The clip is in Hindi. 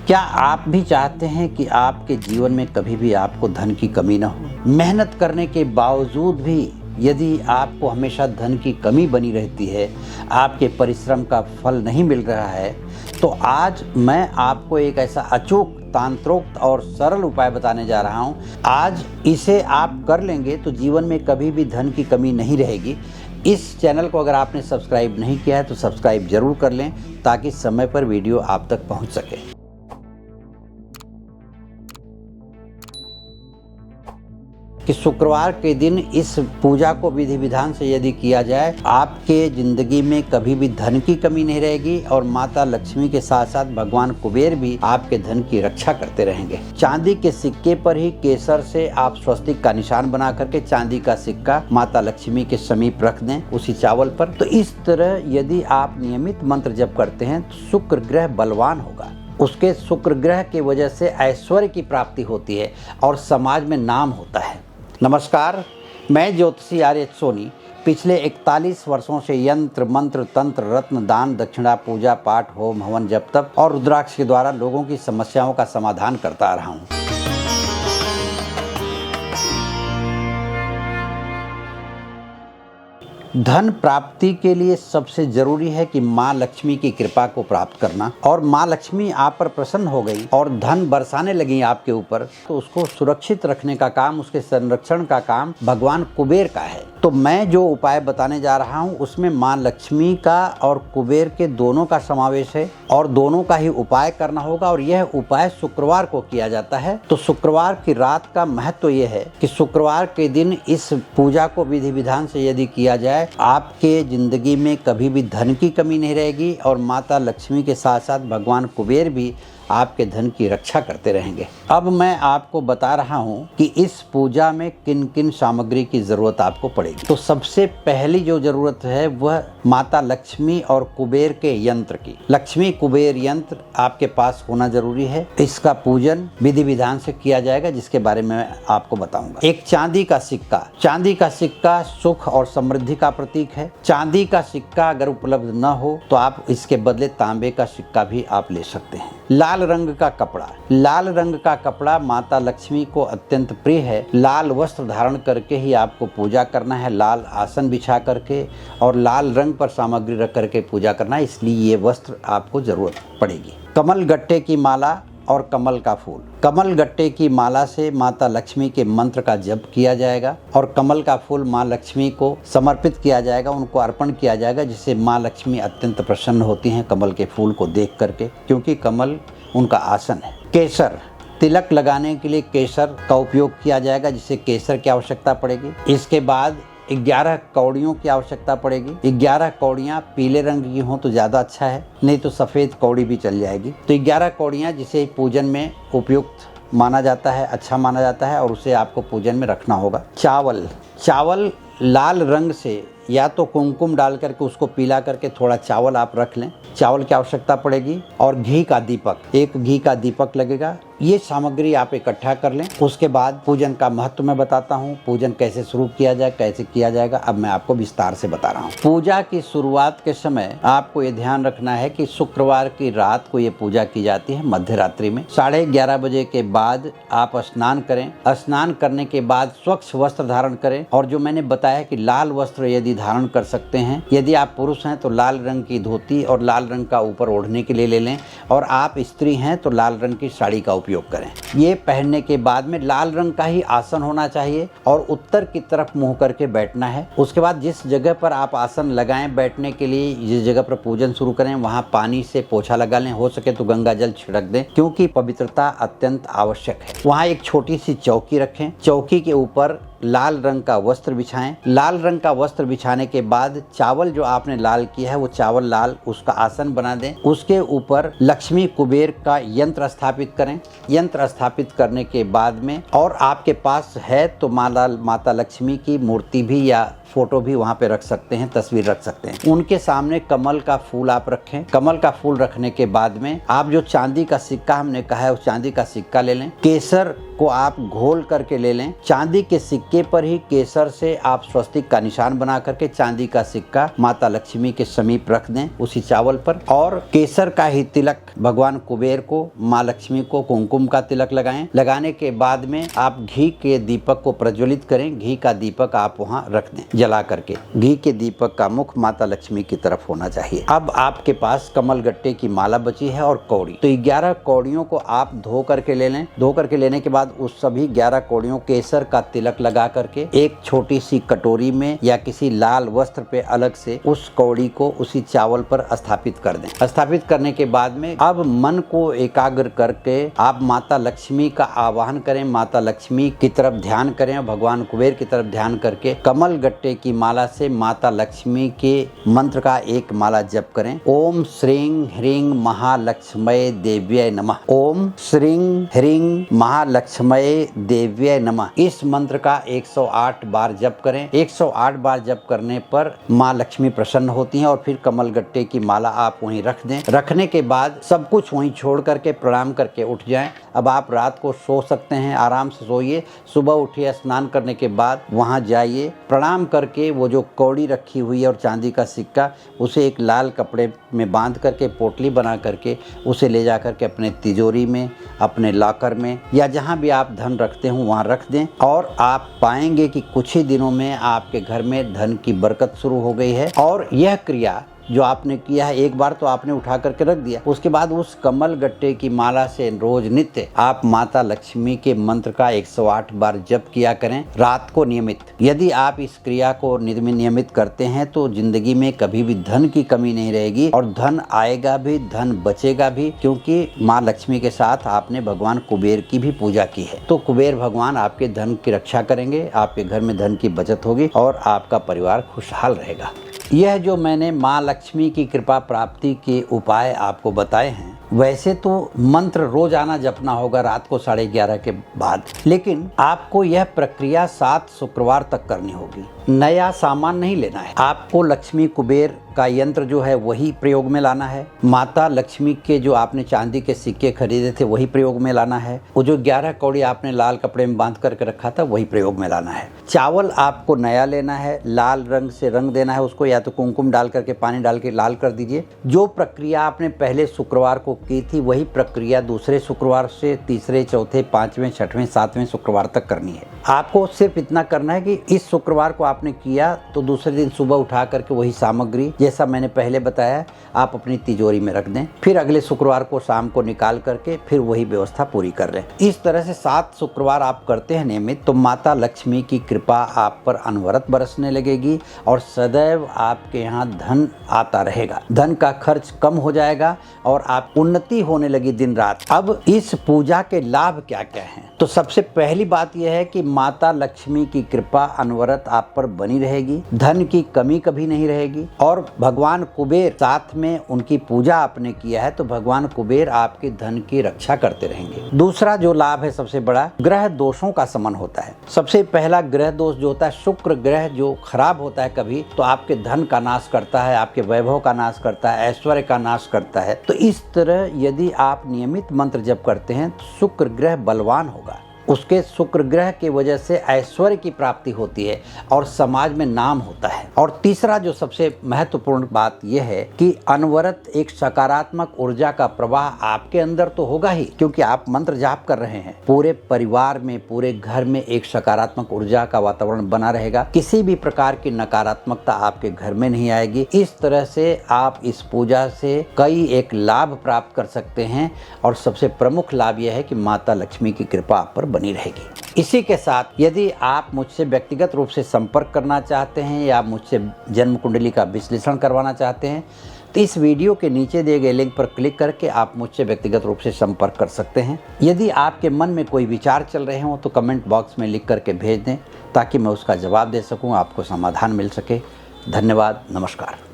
क्या आप भी चाहते हैं कि आपके जीवन में कभी भी आपको धन की कमी न हो? मेहनत करने के बावजूद भी यदि आपको हमेशा धन की कमी बनी रहती है, आपके परिश्रम का फल नहीं मिल रहा है, तो आज मैं आपको एक ऐसा अचूक, तांत्रोक्त और सरल उपाय बताने जा रहा हूं। आज इसे आप कर लेंगे तो जीवन में कभी भी धन की कमी नहीं रहेगी। इस चैनल को अगर आपने सब्सक्राइब नहीं किया है तो सब्सक्राइब जरूर कर लें ताकि समय पर वीडियो आप तक पहुंच सके। कि शुक्रवार के दिन इस पूजा को विधि विधान से यदि किया जाए, आपके जिंदगी में कभी भी धन की कमी नहीं रहेगी और माता लक्ष्मी के साथ साथ भगवान कुबेर भी आपके धन की रक्षा करते रहेंगे। चांदी के सिक्के पर ही केसर से आप स्वस्तिक का निशान बना करके चांदी का सिक्का माता लक्ष्मी के समीप रख दें उसी चावल पर। तो इस तरह यदि आप नियमित मंत्र जप करते हैं तो शुक्र ग्रह बलवान होगा। उसके शुक्र ग्रह की वजह से ऐश्वर्य की प्राप्ति होती है और समाज में नाम होता है। नमस्कार, मैं ज्योतिषी आर्य सोनी पिछले 41 वर्षों से यंत्र, मंत्र, तंत्र, रत्न, दान, दक्षिणा, पूजा, पाठ, होम, हवन, जप तप और रुद्राक्ष के द्वारा लोगों की समस्याओं का समाधान करता आ रहा हूँ। धन प्राप्ति के लिए सबसे जरूरी है कि माँ लक्ष्मी की कृपा को प्राप्त करना। और माँ लक्ष्मी आप पर प्रसन्न हो गई और धन बरसाने लगी आपके ऊपर, तो उसको सुरक्षित रखने का काम, उसके संरक्षण का काम भगवान कुबेर का है। तो मैं जो उपाय बताने जा रहा हूँ उसमें माँ लक्ष्मी का और कुबेर के दोनों का समावेश है और दोनों का ही उपाय करना होगा। और यह उपाय शुक्रवार को किया जाता है। तो शुक्रवार की रात का महत्व यह है कि शुक्रवार के दिन इस पूजा को विधि विधान से यदि किया जाए, आपके जिंदगी में कभी भी धन की कमी नहीं रहेगी और माता लक्ष्मी के साथ साथ भगवान कुबेर भी आपके धन की रक्षा करते रहेंगे। अब मैं आपको बता रहा हूं कि इस पूजा में किन किन सामग्री की जरूरत आपको पड़ेगी। तो सबसे पहली जो जरूरत है वह माता लक्ष्मी और कुबेर के यंत्र की। लक्ष्मी कुबेर यंत्र आपके पास होना जरूरी है। इसका पूजन विधि विधान से किया जाएगा जिसके बारे में मैं आपको बताऊंगा। एक चांदी का सिक्का। चांदी का सिक्का सुख और समृद्धि का प्रतीक है। चांदी का सिक्का अगर उपलब्ध न हो तो आप इसके बदले तांबे का सिक्का भी आप ले सकते हैं। लाल रंग का कपड़ा। लाल रंग का कपड़ा माता लक्ष्मी को अत्यंत प्रिय है। लाल वस्त्र धारण करके ही आपको पूजा करना है। लाल आसन बिछा करके और लाल रंग पर सामग्री रख करके पूजा करना है, इसलिए ये वस्त्र आपको जरूरत पड़ेगी। कमल गट्टे की माला और कमल का फूल। कमल गट्टे की माला से माता लक्ष्मी के मंत्र का जप किया जाएगा और कमल का फूल माँ लक्ष्मी को समर्पित किया जाएगा, उनको अर्पण किया जाएगा, जिससे माँ लक्ष्मी अत्यंत प्रसन्न होती हैं कमल के फूल को देख करके, क्योंकि कमल उनका आसन है। केसर। तिलक लगाने के लिए केसर का उपयोग किया जाएगा, जिससे केसर की आवश्यकता पड़ेगी। इसके बाद 11 कौड़ियों की आवश्यकता पड़ेगी। 11 कौड़ियाँ पीले रंग की हों तो ज़्यादा अच्छा है, नहीं तो सफ़ेद कौड़ी भी चल जाएगी। तो 11 कौड़ियाँ जिसे पूजन में उपयुक्त माना जाता है, अच्छा माना जाता है और उसे आपको पूजन में रखना होगा। चावल। चावल लाल रंग से या तो कुमकुम डाल करके उसको पीला करके थोड़ा चावल आप रख लें, चावल की आवश्यकता पड़ेगी। और घी का दीपक, एक घी का दीपक लगेगा। ये सामग्री आप इकट्ठा कर लें। उसके बाद पूजन का महत्व मैं बताता हूँ, पूजन कैसे शुरू किया जाए, कैसे किया जाएगा, अब मैं आपको विस्तार से बता रहा हूँ। पूजा की शुरुआत के समय आपको ये ध्यान रखना है कि शुक्रवार की रात को ये पूजा की जाती है, मध्य रात्रि में 11:30 बजे के बाद आप स्नान करें। स्नान करने के बाद स्वच्छ वस्त्र धारण करें और जो मैंने बताया कि लाल वस्त्र यदि धारण कर सकते हैं, यदि आप पुरुष हैं तो लाल रंग की धोती और लाल रंग का ऊपर ओढ़ने के लिए ले लें, और आप स्त्री हैं तो लाल रंग की साड़ी का उपयोग करें। ये पहनने के बाद में लाल रंग का ही आसन होना चाहिए और उत्तर की तरफ मुंह करके बैठना है। उसके बाद जिस जगह पर आप आसन लगाएं बैठने के लिए, जिस जगह पर पूजन शुरू करें, वहां पानी से पोछा लगा लें, हो सके तो गंगा जल छिड़क दें, क्योंकि पवित्रता अत्यंत आवश्यक है। वहां एक छोटी सी चौकी रखें। चौकी के ऊपर लाल रंग का वस्त्र बिछाएं। लाल रंग का वस्त्र बिछाने के बाद चावल जो आपने लाल किया है वो चावल लाल, उसका आसन बना दें। उसके ऊपर लक्ष्मी कुबेर का यंत्र स्थापित करें। यंत्र स्थापित करने के बाद में, और आपके पास है तो माता लक्ष्मी की मूर्ति भी या फोटो भी वहाँ पे रख सकते हैं, तस्वीर रख सकते हैं। उनके सामने कमल का फूल आप रखें। कमल का फूल रखने के बाद में आप जो चांदी का सिक्का हमने कहा है उस चांदी का सिक्का ले लें। केसर को आप घोल करके ले लें। चांदी के सिक्के पर ही केसर से आप स्वस्तिक का निशान बना करके चांदी का सिक्का माता लक्ष्मी के समीप रख दें उसी चावल पर, और केसर का ही तिलक भगवान कुबेर को, माँ लक्ष्मी को कुमकुम का तिलक लगाएं। लगाने के बाद में आप घी के दीपक को प्रज्वलित करें। घी का दीपक आप वहाँ रख दें जला करके। घी के दीपक का मुख माता लक्ष्मी की तरफ होना चाहिए। अब आपके पास कमल गट्टे की माला बची है और कौड़ी, तो 11 कौड़ियों को आप धो करके ले लें। धो करके लेने के बाद उस सभी 11 कौड़ियों केसर का तिलक लगा करके एक छोटी सी कटोरी में या किसी लाल वस्त्र पे अलग से उस कौड़ी को उसी चावल पर स्थापित कर दें। स्थापित करने के बाद में अब मन को एकाग्र करके आप माता लक्ष्मी का आवाहन करें, माता लक्ष्मी की तरफ ध्यान करें और भगवान कुबेर की तरफ ध्यान करके कमल गट्टे की माला से माता लक्ष्मी के मंत्र का एक माला जप करें। ओम श्रीं ह्रीं महालक्ष्मये देव्यै नमः। ओम श्रीं ह्रीं महालक्ष्मये देव्यै नमः। इस मंत्र का 108 बार जप करें। 108 बार जप करने पर माँ लक्ष्मी प्रसन्न होती हैं और फिर कमल गट्टे की माला आप वहीं रख दें। रखने के बाद सब कुछ वहीं छोड़ करके प्रणाम करके उठ जाएं। अब आप रात को सो सकते हैं, आराम से सोइए। सुबह उठिए, स्नान करने के बाद वहाँ जाइए, प्रणाम करके वो जो कौड़ी रखी हुई है और चांदी का सिक्का, उसे एक लाल कपड़े में बांध करके पोटली बना करके उसे ले जा करके अपने तिजोरी में, अपने लॉकर में या जहाँ भी आप धन रखते हो वहाँ रख दें। और आप पाएंगे कि कुछ ही दिनों में आपके घर में धन की बरकत शुरू हो गई है। और यह क्रिया जो आपने किया है, एक बार तो आपने उठा करके रख दिया, उसके बाद उस कमल गट्टे की माला से रोज नित्य आप माता लक्ष्मी के मंत्र का 108 बार जप किया करें रात को नियमित। यदि आप इस क्रिया को नियमित करते हैं तो जिंदगी में कभी भी धन की कमी नहीं रहेगी और धन आएगा भी, धन बचेगा भी, क्योंकि माँ लक्ष्मी के साथ आपने भगवान कुबेर की भी पूजा की है। तो कुबेर भगवान आपके धन की रक्षा करेंगे, आपके घर में धन की बचत होगी और आपका परिवार खुशहाल रहेगा। यह जो मैंने माँ लक्ष्मी की कृपा प्राप्ति के उपाय आपको बताए हैं, वैसे तो मंत्र रोजाना जपना होगा रात को 11:30 के बाद, लेकिन आपको यह प्रक्रिया 7 शुक्रवार तक करनी होगी। नया सामान नहीं लेना है। आपको लक्ष्मी कुबेर का यंत्र जो है वही प्रयोग में लाना है। माता लक्ष्मी के जो आपने चांदी के सिक्के खरीदे थे वही प्रयोग में लाना है। वो जो 11 कौड़ी आपने लाल कपड़े में बांध करके रखा था वही प्रयोग में लाना है। चावल आपको नया लेना है, लाल रंग से रंग देना है उसको, या तो कुमकुम डाल करके पानी डाल के लाल कर दीजिए। जो प्रक्रिया आपने पहले शुक्रवार को की थी वही प्रक्रिया दूसरे शुक्रवार से तीसरे, चौथे, 5वें, 6वें, 7वें शुक्रवार तक करनी है। आपको सिर्फ इतना करना है कि इस शुक्रवार को आपने किया तो दूसरे दिन सुबह उठा करके वही सामग्री जैसा मैंने पहले बताया आप अपनी तिजोरी में रख दें। फिर अगले शुक्रवार को शाम को निकाल करके फिर वही व्यवस्था पूरी कर लें। इस तरह से 7 शुक्रवार आप करते हैं नियमित, तो माता लक्ष्मी की कृपा आप पर अनवरत बरसने लगेगी और सदैव आपके यहाँ धन आता रहेगा। धन का खर्च कम हो जाएगा और आप उन्नति होने लगी दिन रात। अब इस पूजा के लाभ क्या क्या हैं? तो सबसे पहली बात यह है कि माता लक्ष्मी की कृपा अनवरत आप पर बनी रहेगी, धन की कमी कभी नहीं रहेगी और भगवान कुबेर साथ में उनकी पूजा आपने किया है तो भगवान कुबेर आपके धन की रक्षा करते रहेंगे। दूसरा जो लाभ है सबसे बड़ा, ग्रह दोषों का शमन होता है। सबसे पहला ग्रह दोष जो होता है, शुक्र ग्रह जो खराब होता है कभी तो आपके धन का नाश करता है, आपके वैभव का नाश करता है, ऐश्वर्य का नाश करता है। तो इस तरह यदि आप नियमित मंत्र जप करते हैं तो शुक्र ग्रह बलवान होगा। उसके शुक्र ग्रह की वजह से ऐश्वर्य की प्राप्ति होती है और समाज में नाम होता है। और तीसरा जो सबसे महत्वपूर्ण बात यह है कि अनवरत एक सकारात्मक ऊर्जा का प्रवाह आपके अंदर तो होगा ही, क्योंकि आप मंत्र जाप कर रहे हैं। पूरे परिवार में, पूरे घर में एक सकारात्मक ऊर्जा का वातावरण बना रहेगा। किसी भी प्रकार की नकारात्मकता आपके घर में नहीं आएगी। इस तरह से आप इस पूजा से कई एक लाभ प्राप्त कर सकते हैं और सबसे प्रमुख लाभ यह है कि माता लक्ष्मी की कृपा आप पर बनी रहेगी। इसी के साथ यदि आप मुझसे व्यक्तिगत रूप से संपर्क करना चाहते हैं या मुझसे जन्म कुंडली का विश्लेषण करवाना चाहते हैं तो इस वीडियो के नीचे दिए गए लिंक पर क्लिक करके आप मुझसे व्यक्तिगत रूप से संपर्क कर सकते हैं। यदि आपके मन में कोई विचार चल रहे हों तो कमेंट बॉक्स में लिख करके भेज दें ताकि मैं उसका जवाब दे सकूं, आपको समाधान मिल सके। धन्यवाद, नमस्कार।